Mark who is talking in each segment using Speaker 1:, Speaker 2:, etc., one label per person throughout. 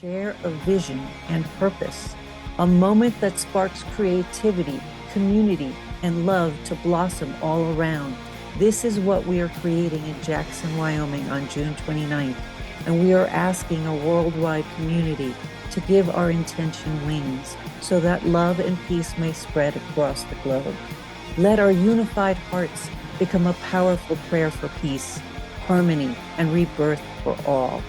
Speaker 1: Share a vision and purpose, a moment that sparks creativity, community, and love to blossom all around. This is what we are creating in Jackson, Wyoming on June 29th, and we are asking a worldwide community to give our intention wings so that love and peace may spread across the globe. Let our unified hearts become a powerful prayer for peace, harmony, and rebirth for all.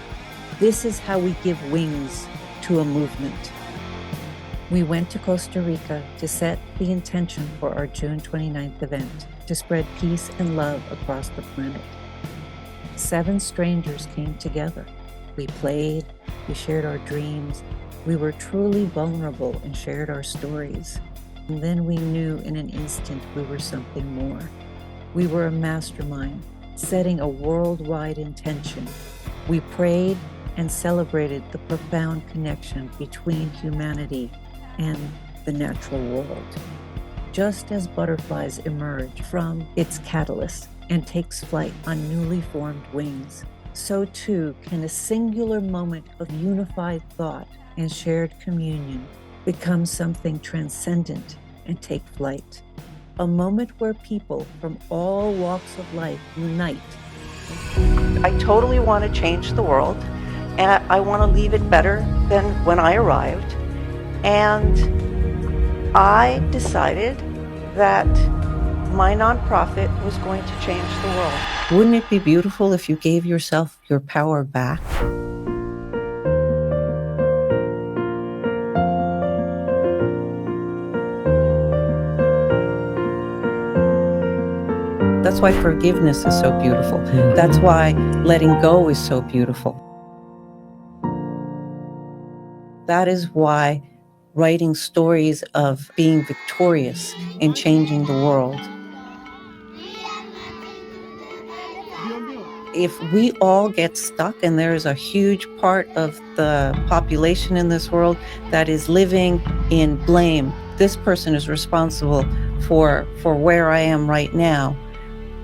Speaker 1: This is how we give wings to a movement. We went to Costa Rica to set the intention for our June 29th event to spread peace and love across the planet. 7 strangers came together. We played, we shared our dreams, we were truly vulnerable and shared our stories. And then we knew in an instant we were something more. We were a mastermind, setting a worldwide intention. We prayed and celebrated the profound connection between humanity and the natural world. Just as butterflies emerge from its catalyst and takes flight on newly formed wings, so too can a singular moment of unified thought and shared communion become something transcendent and take flight. A moment where people from all walks of life unite.
Speaker 2: I totally want to change the world, and I want to leave it better than when I arrived. And I decided that my nonprofit was going to change the world.
Speaker 1: Wouldn't it be beautiful if you gave yourself your power back? That's why forgiveness is so beautiful. That's why letting go is so beautiful. That is why writing stories of being victorious and changing the world. If we all get stuck, and there is a huge part of the population in this world that is living in blame, this person is responsible for where I am right now.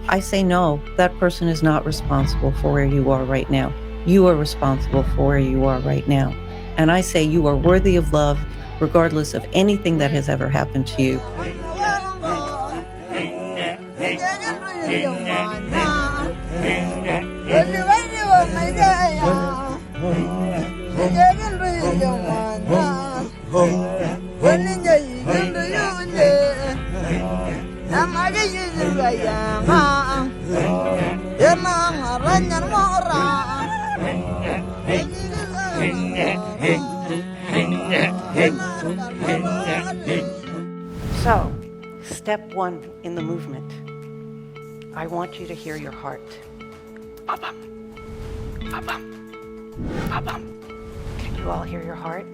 Speaker 1: I say no, that person is not responsible for where you are right now. You are responsible for where you are right now. And I say you are worthy of love regardless of anything that has ever happened to you.
Speaker 2: So, step 1 in the movement. I want you to hear your heart. Ba-bum, ba-bum, ba-bum. Can you all hear your heart?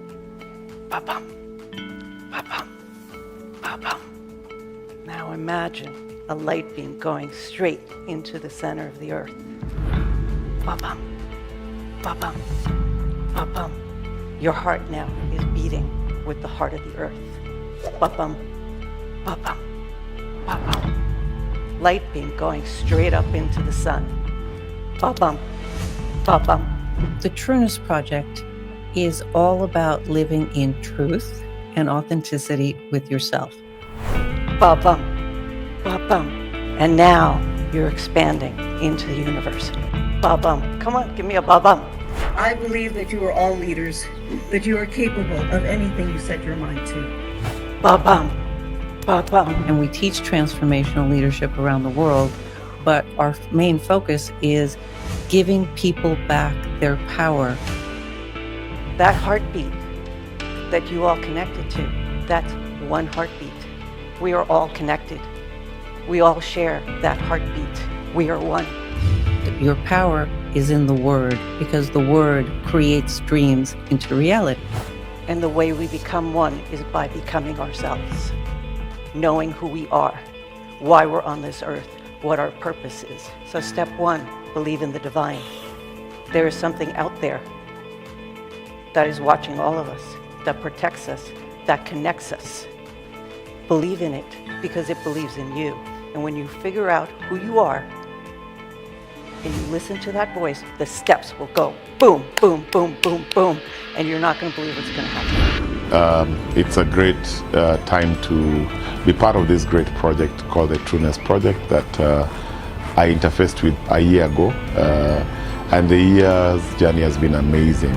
Speaker 2: Ba-bum, ba-bum, ba-bum. Now imagine a light beam going straight into the center of the earth. Ba-bum, ba-bum, ba-bum. Your heart now is beating with the heart of the earth. Ba-bum, ba-bum, ba-bum. Light beam going straight up into the sun. Ba-bum, ba-bum.
Speaker 1: The Trueness Project is all about living in truth and authenticity with yourself.
Speaker 2: Ba-bum, ba-bum. And now you're expanding into the universe. Ba-bum. Come on, give me a ba-bum.
Speaker 1: I believe that you are all leaders, that you are capable of anything you set your mind to.
Speaker 2: Ba-bum, ba-bum.
Speaker 1: And we teach transformational leadership around the world, but our main focus is giving people back their power.
Speaker 2: That heartbeat that you all connected to, that's one heartbeat. We are all connected. We all share that heartbeat. We are one.
Speaker 1: Your power is in the word, because the word creates dreams into reality.
Speaker 2: And the way we become one is by becoming ourselves, knowing who we are, why we're on this earth, what our purpose is. So step 1, believe in the divine. There is something out there that is watching all of us, that protects us, that connects us. Believe in it because it believes in you. And when you figure out who you are, and you listen to that voice, the steps will go boom, boom, boom, boom, boom, and you're not going to believe what's going to happen.
Speaker 3: It's a great time to be part of this great project called the Trueness Project that I interfaced with a year ago, and the year's journey has been amazing.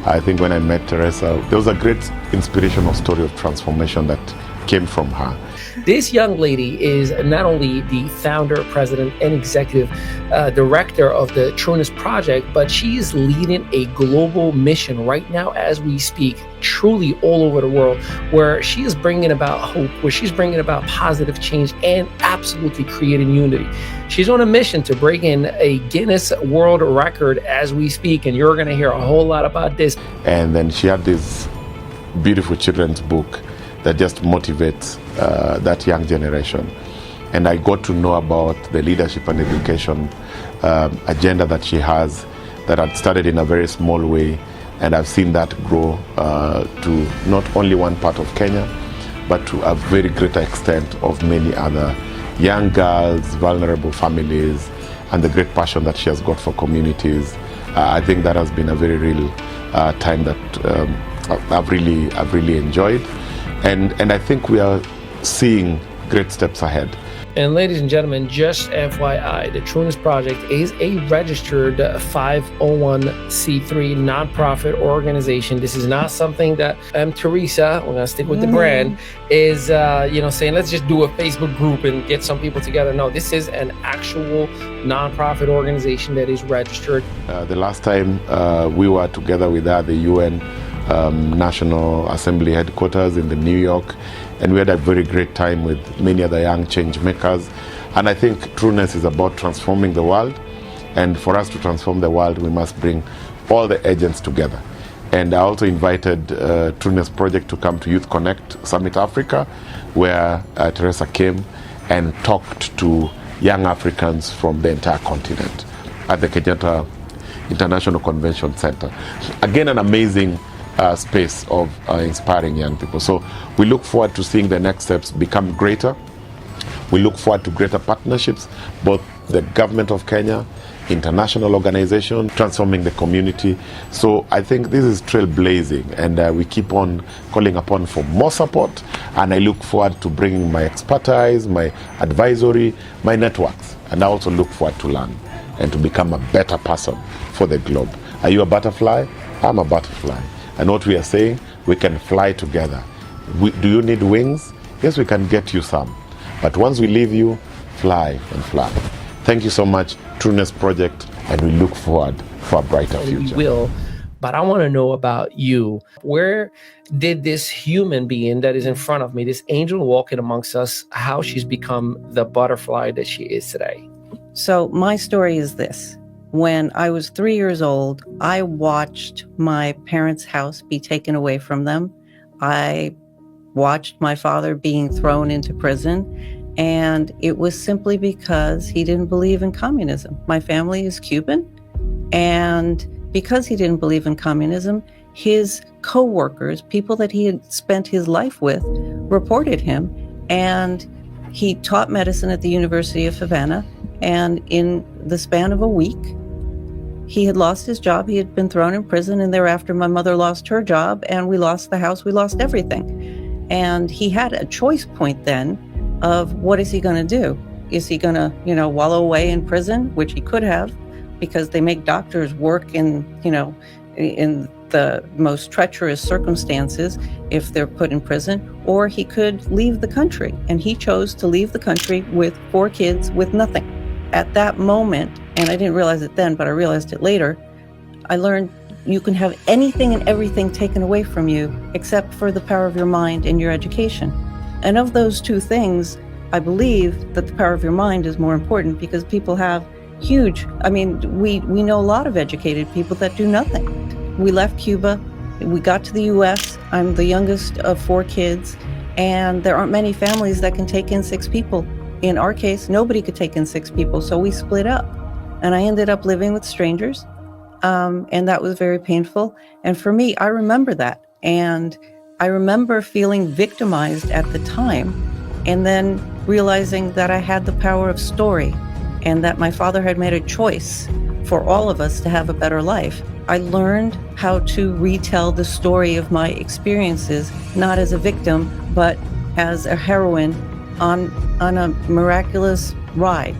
Speaker 3: I think when I met Teresa, there was a great inspirational story of transformation that came from her.
Speaker 4: This young lady is not only the founder, president, and executive director of the Trueness Project, but she is leading a global mission right now as we speak, truly all over the world, where she is bringing about hope, where she's bringing about positive change and absolutely creating unity. She's on a mission to break in a Guinness World Record as we speak, and you're going to hear a whole lot about this.
Speaker 3: And then she had this beautiful children's book that just motivates that young generation. And I got to know about the leadership and education agenda that she has, that had started in a very small way, and I've seen that grow to not only one part of Kenya, but to a very greater extent of many other young girls, vulnerable families, and the great passion that she has got for communities. I think that has been a very real time that I've really enjoyed. And I think we are seeing great steps ahead.
Speaker 4: And ladies and gentlemen, just FYI, the Trueness Project is a registered 501c3 nonprofit organization. This is not something that Teresa, we're gonna stick with the brand, is saying let's just do a Facebook group and get some people together. No, this is an actual nonprofit organization that is registered.
Speaker 3: The last time we were together with the UN National Assembly headquarters in New York, and we had a very great time with many other young change makers. And I think Trueness is about transforming the world, and for us to transform the world, we must bring all the agents together. And I also invited Trueness Project to come to Youth Connect Summit Africa, where Teresa came and talked to young Africans from the entire continent at the Kenyatta International Convention Center. Again, an amazing space of inspiring young people. So we look forward to seeing the next steps become greater. We look forward to greater partnerships, both the government of Kenya, international organizations, transforming the community. So I think this is trailblazing, and we keep on calling upon for more support. And I look forward to bringing my expertise, my advisory, my networks. And I also look forward to learn and to become a better person for the globe. Are you a butterfly? I'm a butterfly. And what we are saying, we can fly together. Do you need wings? Yes, we can get you some. But once we leave you, fly and fly. Thank you so much, Trueness Project, and we look forward for a brighter future.
Speaker 4: We will, but I want to know about you. Where did this human being that is in front of me, this angel walking amongst us, how she's become the butterfly that she is today?
Speaker 1: So my story is this. When I was 3 years old, I watched my parents' house be taken away from them. I watched my father being thrown into prison, and it was simply because he didn't believe in communism. My family is Cuban, and because he didn't believe in communism, his co-workers, people that he had spent his life with, reported him, and he taught medicine at the University of Havana. And in the span of a week, he had lost his job. He had been thrown in prison. And thereafter, my mother lost her job, and we lost the house. We lost everything. And he had a choice point then of what is he going to do? Is he going to, wallow away in prison, which he could have, because they make doctors work in the most treacherous circumstances if they're put in prison, or he could leave the country. And he chose to leave the country with 4 kids with nothing. At that moment, and I didn't realize it then, but I realized it later, I learned you can have anything and everything taken away from you except for the power of your mind and your education. And of those two things, I believe that the power of your mind is more important, because people have we know a lot of educated people that do nothing. We left Cuba, we got to the US, I'm the youngest of 4 kids, and there aren't many families that can take in 6 people. In our case, nobody could take in 6 people, so we split up. And I ended up living with strangers, and that was very painful. And for me, I remember that. And I remember feeling victimized at the time, and then realizing that I had the power of story. and that my father had made a choice for all of us to have a better life. I learned how to retell the story of my experiences, not as a victim, but as a heroine on a miraculous ride.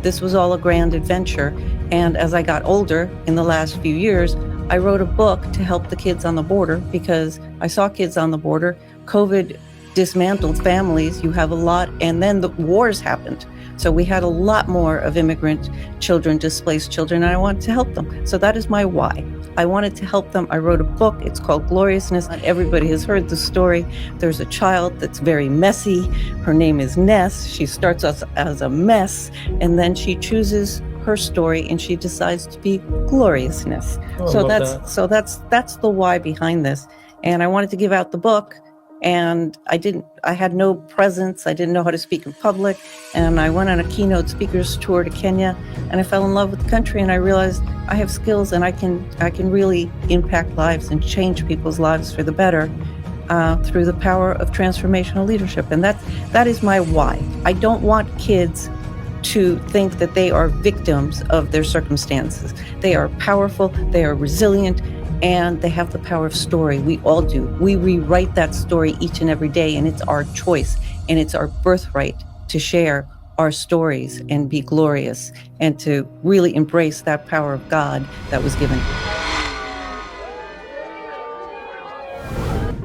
Speaker 1: This was all a grand adventure. And as I got older in the last few years, I wrote a book to help the kids on the border because I saw kids on the border. COVID dismantled families. You have a lot, and then the wars happened. So we had a lot more of immigrant children, displaced children, and I wanted to help them. So that is my why. I wanted to help them. I wrote a book. It's called Gloriousness. Everybody has heard the story. There's a child that's very messy. Her name is Ness. She starts us as a mess, and then she chooses her story and she decides to be Gloriousness. So that's the why behind this. And I wanted to give out the book. And I had no presence. I didn't know how to speak in public. And I went on a keynote speakers tour to Kenya, and I fell in love with the country, and I realized I have skills and I can really impact lives and change people's lives for the better through the power of transformational leadership. And that is my why. I don't want kids to think that they are victims of their circumstances. They are powerful, they are resilient, and they have the power of story. We all do. We rewrite that story each and every day, and it's our choice, and it's our birthright to share our stories and be glorious and to really embrace that power of God that was given.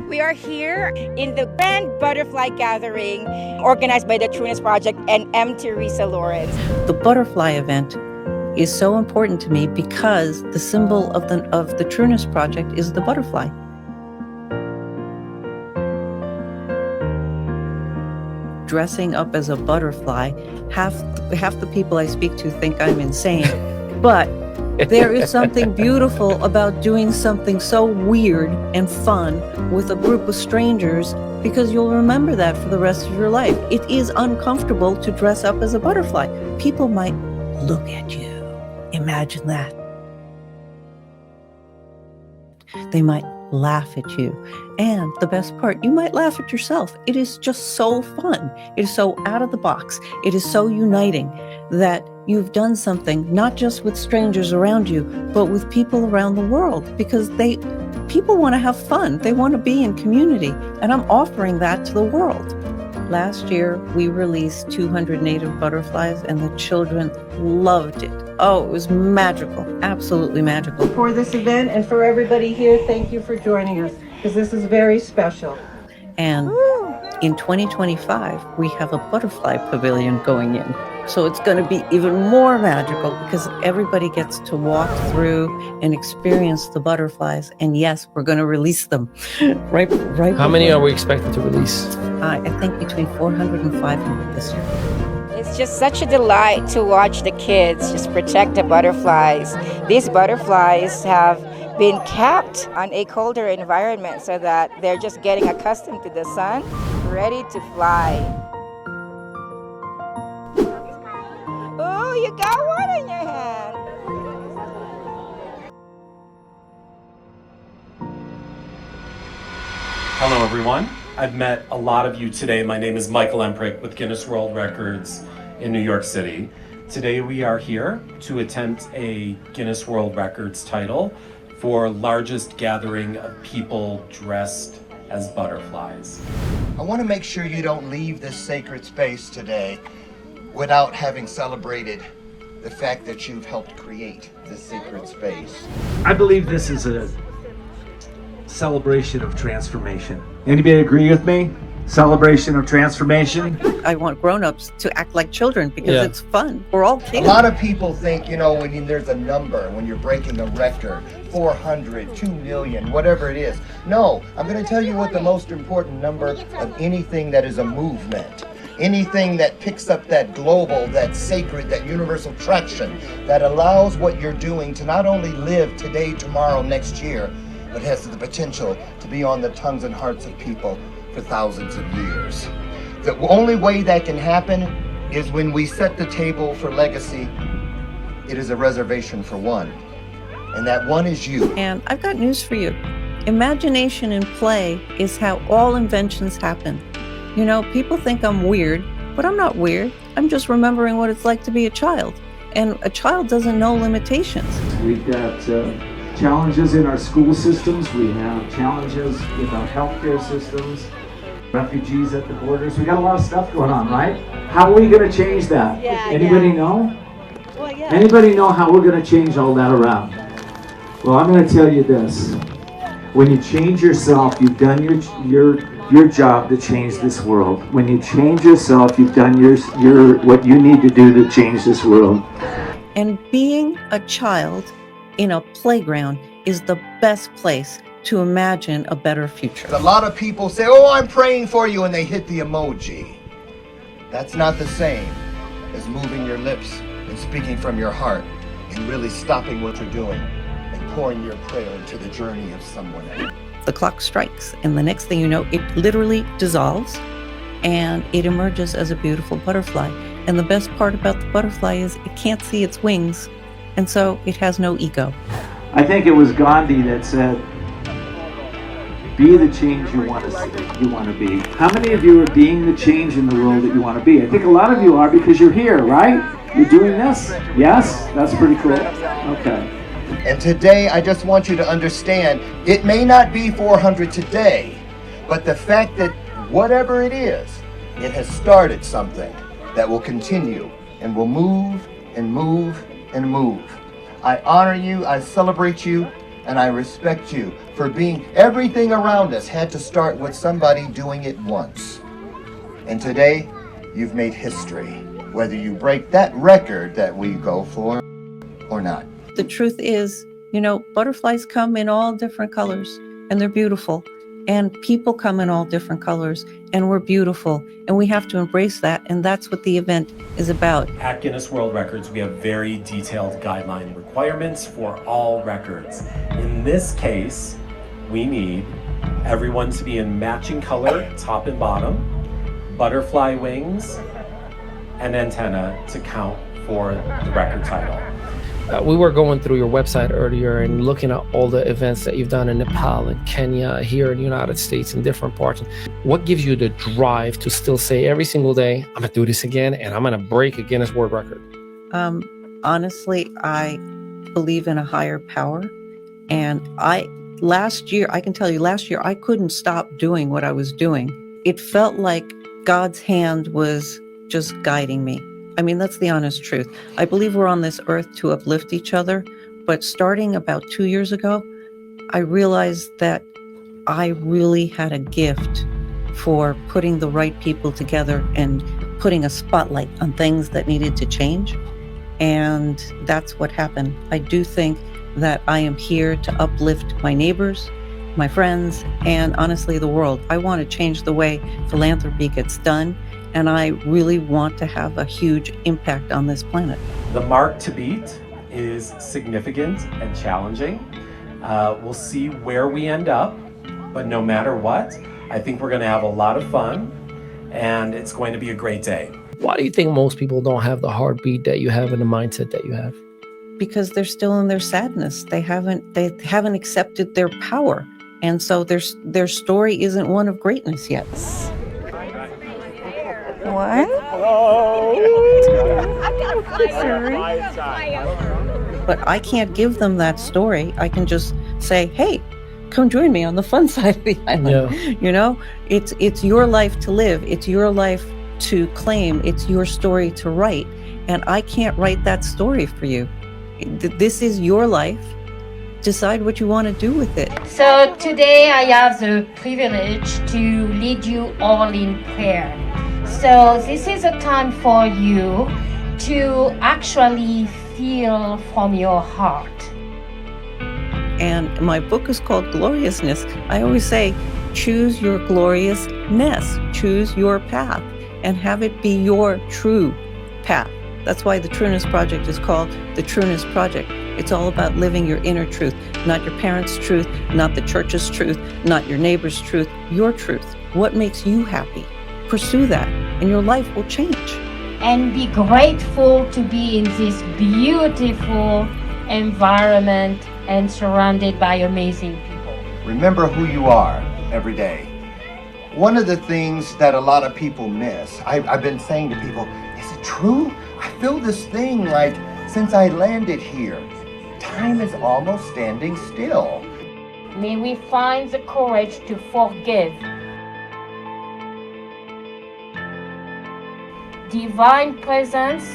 Speaker 5: We are here in the Grand Butterfly Gathering organized by the Trueness Project and Teresa Lawrence.
Speaker 1: The butterfly event is so important to me because the symbol of the Trueness Project is the butterfly. Dressing up as a butterfly, half the people I speak to think I'm insane, but there is something beautiful about doing something so weird and fun with a group of strangers, because you'll remember that for the rest of your life. It is uncomfortable to dress up as a butterfly. People might look at you. Imagine that. They might laugh at you. And the best part, you might laugh at yourself. It is just so fun. It is so out of the box. It is so uniting that you've done something, not just with strangers around you, but with people around the world, because people want to have fun. They want to be in community. And I'm offering that to the world. Last year, we released 200 native butterflies, and the children loved it. Oh, it was magical, absolutely magical. For this event and for everybody here, thank you for joining us, because this is very special. And in 2025, we have a butterfly pavilion going in. So it's going to be even more magical because everybody gets to walk through and experience the butterflies. And yes, we're going to release them. right.
Speaker 4: How many are we expected to release?
Speaker 1: I think between 400 and 500 this year.
Speaker 5: It's just such a delight to watch the kids just protect the butterflies. These butterflies have been kept on a colder environment so that they're just getting accustomed to the sun, ready to fly. Oh, you got one in your hand.
Speaker 6: Hello, everyone. I've met a lot of you today. My name is Michael Emprick with Guinness World Records in New York City. Today we are here to attempt a Guinness World Records title for largest gathering of people dressed as butterflies.
Speaker 7: I want to make sure you don't leave this sacred space today without having celebrated the fact that you've helped create this sacred space.
Speaker 8: I believe this is a celebration of transformation. Anybody agree with me? Celebration of transformation.
Speaker 1: I want grown-ups to act like children because it's fun. We're all kids.
Speaker 7: A lot of people think, when there's a number, when you're breaking a record, 400, 2 million, whatever it is. No, I'm going to tell you what the most important number of anything that is a movement. Anything that picks up that global, that sacred, that universal traction that allows what you're doing to not only live today, tomorrow, next year, but has the potential to be on the tongues and hearts of people for thousands of years. The only way that can happen is when we set the table for legacy. It is a reservation for one, and that one is you.
Speaker 1: And I've got news for you. Imagination and play is how all inventions happen. People think I'm weird, But I'm not weird. I'm just remembering what it's like to be a child. And a child doesn't know limitations.
Speaker 8: We've got challenges in our school systems. We have challenges with our healthcare systems. Refugees at the borders. We got a lot of stuff going on, right? How are we going to change that? Anybody know?
Speaker 2: Well, yeah.
Speaker 8: Anybody know how we're going to change all that around? Well, I'm going to tell you this. When you change yourself, you've done your job to change this world. When you change yourself, you've done your what you need to do to change this world.
Speaker 1: And being a child in a playground is the best place to imagine a better future.
Speaker 7: A lot of people say, oh, I'm praying for you, and they hit the emoji. That's not the same as moving your lips and speaking from your heart and really stopping what you're doing and pouring your prayer into the journey of someone else.
Speaker 1: The clock strikes, and the next thing you know, it literally dissolves and it emerges as a beautiful butterfly. And the best part about the butterfly is it can't see its wings, and so it has no ego.
Speaker 8: I think it was Gandhi that said, be the change you want to be. How many of you are being the change in the world that you want to be? I think a lot of you are, because you're here, right? You're doing this? Yes? That's pretty cool. Okay.
Speaker 7: And today, I just want you to understand, it may not be 400 today, but the fact that whatever it is, it has started something that will continue and will move and move and move. I honor you, I celebrate you, and I respect you for being, everything around us had to start with somebody doing it once. And today, you've made history, whether you break that record that we go for or not.
Speaker 1: The truth is, butterflies come in all different colors, and they're beautiful. And people come in all different colors, and we're beautiful. And we have to embrace that, and that's what the event is about.
Speaker 6: At Guinness World Records, we have very detailed guideline requirements for all records. In this case, we need everyone to be in matching color, top and bottom, butterfly wings, and antenna to count for the record title.
Speaker 4: We were going through your website earlier and looking at all the events that you've done in Nepal and Kenya, here in the United States, in different parts. What gives you the drive to still say every single day, I'm going to do this again and I'm going to break a Guinness World Record?
Speaker 1: Honestly, I believe in a higher power. And last year, I couldn't stop doing what I was doing. It felt like God's hand was just guiding me. I mean, that's the honest truth. I believe we're on this earth to uplift each other, but starting about 2 years ago, I realized that I really had a gift for putting the right people together and putting a spotlight on things that needed to change. And that's what happened. I do think that I am here to uplift my neighbors, my friends, and honestly, the world. I want to change the way philanthropy gets done. And I really want to have a huge impact on this planet.
Speaker 6: The mark to beat is significant and challenging. We'll see where we end up, but no matter what, I think we're going to have a lot of fun, and it's going to be a great day.
Speaker 4: Why do you think most people don't have the heartbeat that you have and the mindset that you have?
Speaker 1: Because they're still in their sadness. They haven't accepted their power, and so their story isn't one of greatness yet.
Speaker 5: One.
Speaker 1: But I can't give them that story. I can just say, hey, come join me on the fun side of the island.
Speaker 4: Yeah.
Speaker 1: It's your life to live. It's your life to claim. It's your story to write. And I can't write that story for you. This is your life. Decide what you want to do with it.
Speaker 9: So today I have the privilege to lead you all in prayer. So this is a time for you to actually feel from your heart.
Speaker 1: And my book is called Gloriousness. I always say, choose your gloriousness, choose your path, and have it be your true path. That's why the Trueness Project is called the Trueness Project. It's all about living your inner truth, not your parents' truth, not the church's truth, not your neighbor's truth, your truth. What makes you happy? Pursue that, and your life will change.
Speaker 9: And be grateful to be in this beautiful environment and surrounded by amazing people.
Speaker 7: Remember who you are every day. One of the things that a lot of people miss, I've been saying to people, is it true? I feel this thing like since I landed here, time is almost standing still.
Speaker 9: May we find the courage to forgive. Divine Presence,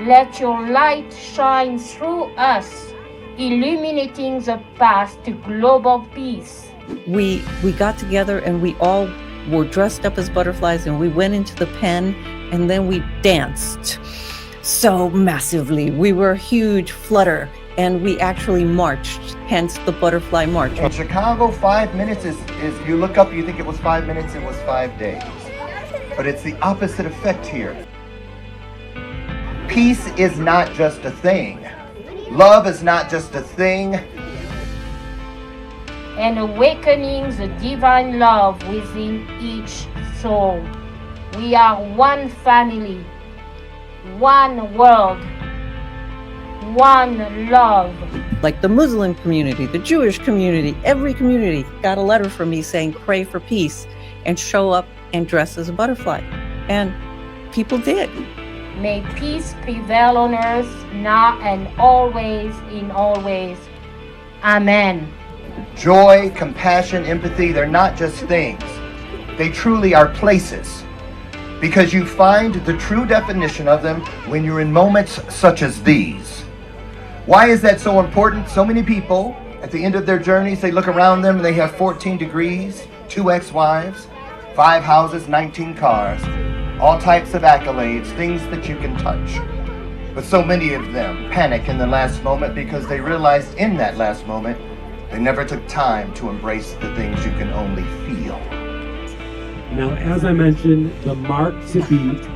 Speaker 9: let your light shine through us, illuminating the path to global peace.
Speaker 1: We got together and we all were dressed up as butterflies and we went into the pen and then we danced so massively. We were a huge flutter and we actually marched, hence the butterfly march.
Speaker 7: In Chicago, 5 minutes is you look up, you think it was 5 minutes, it was 5 days. But it's the opposite effect here. Peace is not just a thing. Love is not just a thing.
Speaker 9: And awakening the divine love within each soul. We are one family, one world, one love.
Speaker 1: Like the Muslim community, the Jewish community, every community got a letter from me saying, pray for peace and show up and dress as a butterfly. And people did.
Speaker 9: May peace prevail on earth now and always in all ways. Amen.
Speaker 7: Joy, compassion, empathy, they're not just things. They truly are places. Because you find the true definition of them when you're in moments such as these. Why is that so important? So many people, at the end of their journeys, they look around them and they have 14 degrees, 2 ex-wives, 5 houses, 19 cars, all types of accolades, things that you can touch. But so many of them panic in the last moment because they realized in that last moment they never took time to embrace the things you can only feel.
Speaker 6: Now, as I mentioned, the mark to beat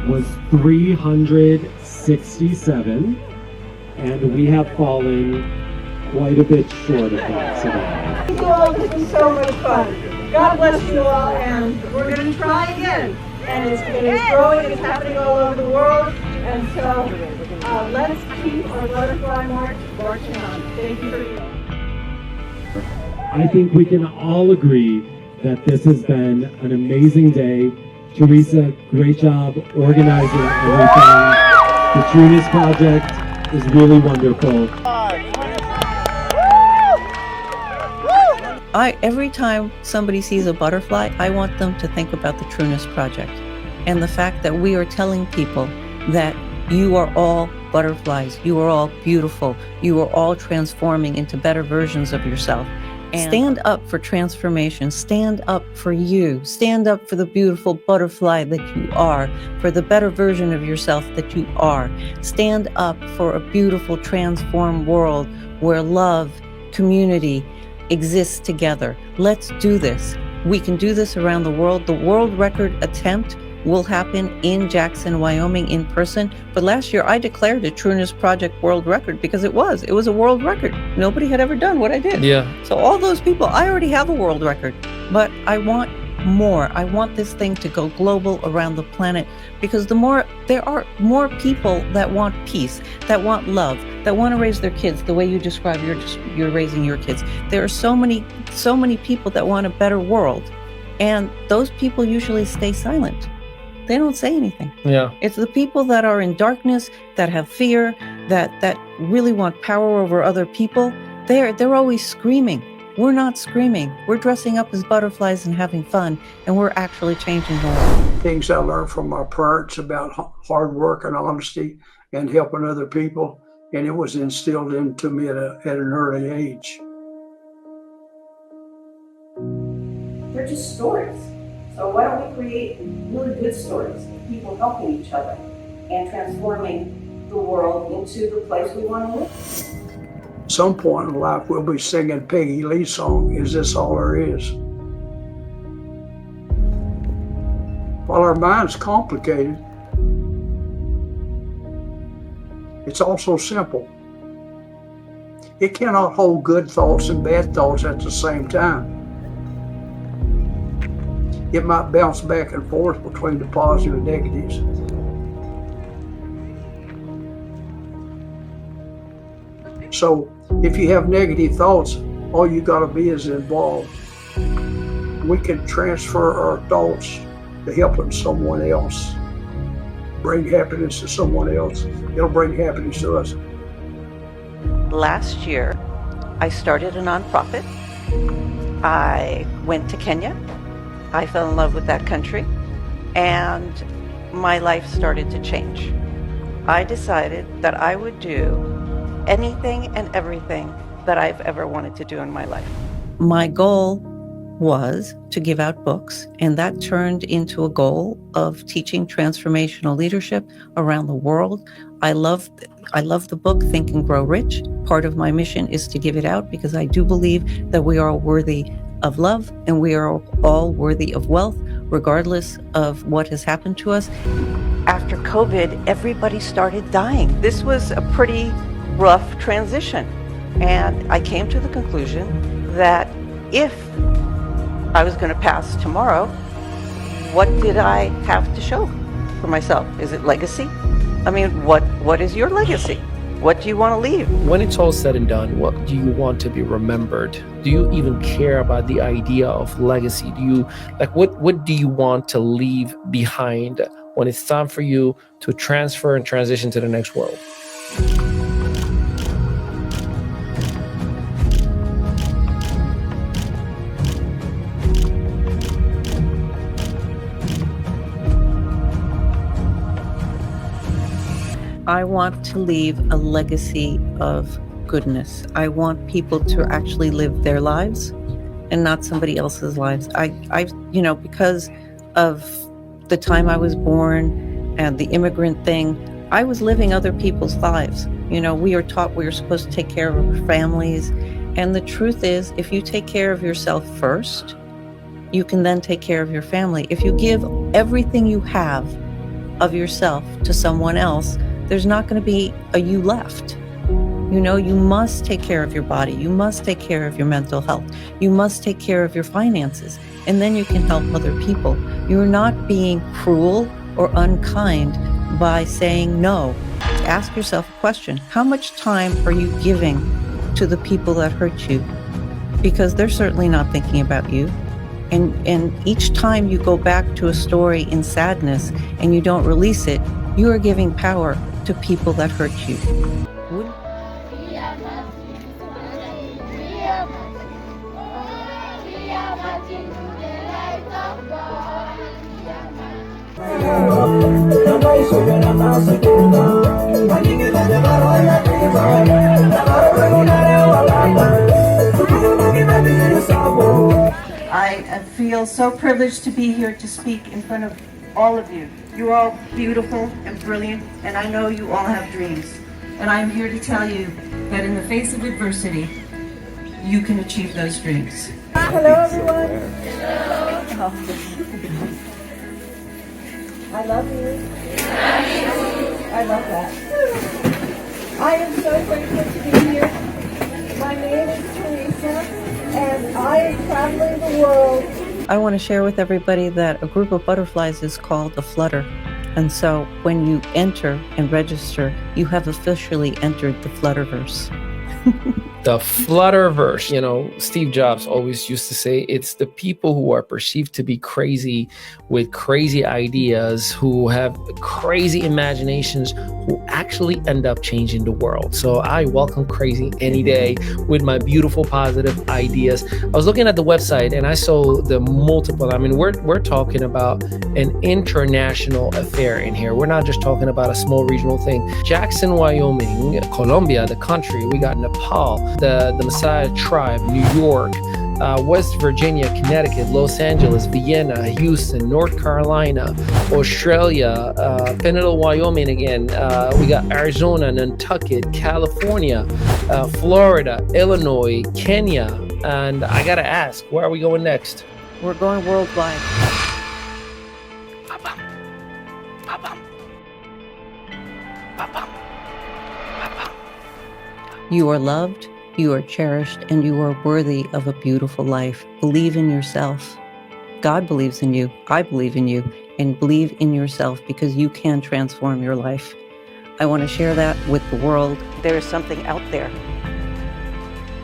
Speaker 6: was 367, and we have fallen quite a bit short of that today.
Speaker 10: Thank you all, this was so much fun. God bless you all, and we're going to try again. And it's growing, it's happening all over the world, and so let's keep our butterfly march marching on. Thank you for being.
Speaker 6: I think we can all agree that this has been an amazing day. Teresa, great job organizing everything. The Trueness Project is really wonderful.
Speaker 1: Every time somebody sees a butterfly, I want them to think about the Trueness Project and the fact that we are telling people that you are all butterflies, you are all beautiful, you are all transforming into better versions of yourself. And stand up for transformation, stand up for you, stand up for the beautiful butterfly that you are, for the better version of yourself that you are. Stand up for a beautiful transformed world where love, community, exists together. Let's do this. We can do this around the world. The world record attempt will happen in Jackson, Wyoming in person. But last year I declared a Trueness Project world record because it was a world record. Nobody had ever done what I did.
Speaker 4: Yeah.
Speaker 1: So all those people, I already have a world record, but I want more. I want this thing to go global around the planet because there are more people that want peace, that want love, that want to raise their kids the way you describe you're raising your kids. There are so many people that want a better world, and those people usually stay silent. They don't say anything.
Speaker 4: Yeah.
Speaker 1: It's the people that are in darkness, that have fear, that really want power over other people. They're always screaming. We're not screaming. We're dressing up as butterflies and having fun, and we're actually changing the world.
Speaker 11: Things I learned from my parents about hard work and honesty and helping other people, and it was instilled into me at an early age.
Speaker 10: They're just stories. So why don't we create really good stories of people helping each other and transforming the world into the place we want to live?
Speaker 11: At some point in life, we'll be singing Peggy Lee's song, Is This All There Is? While our mind's complicated, it's also simple. It cannot hold good thoughts and bad thoughts at the same time. It might bounce back and forth between the positive and negatives. So if you have negative thoughts, all you gotta be is involved. we can transfer our thoughts to helping someone else, bring happiness to someone else. It'll bring happiness to us.
Speaker 2: Last year, I started a nonprofit. I went to Kenya. I fell in love with that country, and my life started to change. I decided that I would do anything and everything that I've ever wanted to do in my life.
Speaker 1: My goal was to give out books, and that turned into a goal of teaching transformational leadership around the world. I love the book Think and Grow Rich. Part of my mission is to give it out because I do believe that we are all worthy of love and we are all worthy of wealth, regardless of what has happened to us.
Speaker 2: After COVID, everybody started dying. This was a pretty rough transition. And I came to the conclusion that if I was going to pass tomorrow, what did I have to show for myself? Is it legacy? I mean, what is your legacy? What do you want to leave?
Speaker 4: When it's all said and done, what do you want to be remembered? Do you even care about the idea of legacy? Do you what do you want to leave behind when it's time for you to transfer and transition to the next world?
Speaker 1: I want to leave a legacy of goodness. I want people to actually live their lives and not somebody else's lives. Because of the time I was born and the immigrant thing, I was living other people's lives. We are taught we are supposed to take care of our families. And the truth is, if you take care of yourself first, you can then take care of your family. If you give everything you have of yourself to someone else, there's not going to be a you left. You must take care of your body. You must take care of your mental health. You must take care of your finances. And then you can help other people. You're not being cruel or unkind by saying no. Ask yourself a question. How much time are you giving to the people that hurt you? Because they're certainly not thinking about you. And each time you go back to a story in sadness and you don't release it, you are giving power to people that hurt you.
Speaker 10: I feel so privileged to be here to speak in front of all of you. You're all beautiful and brilliant, and I know you all have dreams. And I'm here to tell you that in the face of adversity, you can achieve those dreams. Hello, everyone. Hello. I love you. I love that. I am so grateful to be here. My name is Teresa, and I am traveling the world.
Speaker 1: I want to share with everybody that a group of butterflies is called a flutter. And so when you enter and register, you have officially entered the Flutterverse.
Speaker 4: The Flutterverse. Steve Jobs always used to say it's the people who are perceived to be crazy with crazy ideas, who have crazy imaginations, who actually end up changing the world. So I welcome crazy any day with my beautiful positive ideas. I was looking at the website and I saw the multiple. We're talking about an international affair in here. We're not just talking about a small regional thing. Jackson, Wyoming, Colombia, the country. We got Nepal, the Maasai tribe, New York, West Virginia, Connecticut, Los Angeles, Vienna, Houston, North Carolina, Australia, Pinedale, Wyoming again. We got Arizona, Nantucket, California, Florida, Illinois, Kenya. And I gotta ask, where are we going next?
Speaker 1: We're going worldwide.
Speaker 2: Ba-bum. Ba-bum. Ba-bum. Ba-bum.
Speaker 1: You are loved, you are cherished, and you are worthy of a beautiful life. Believe in yourself. God believes in you. I believe in you. And believe in yourself because you can transform your life. I want to share that with the world.
Speaker 2: There is something out there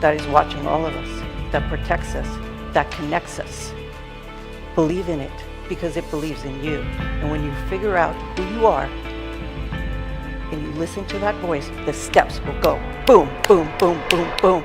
Speaker 2: that is watching all of us, that protects us, that connects us. Believe in it because it believes in you. And when you figure out who you are and you listen to that voice, the steps will go boom, boom, boom, boom, boom.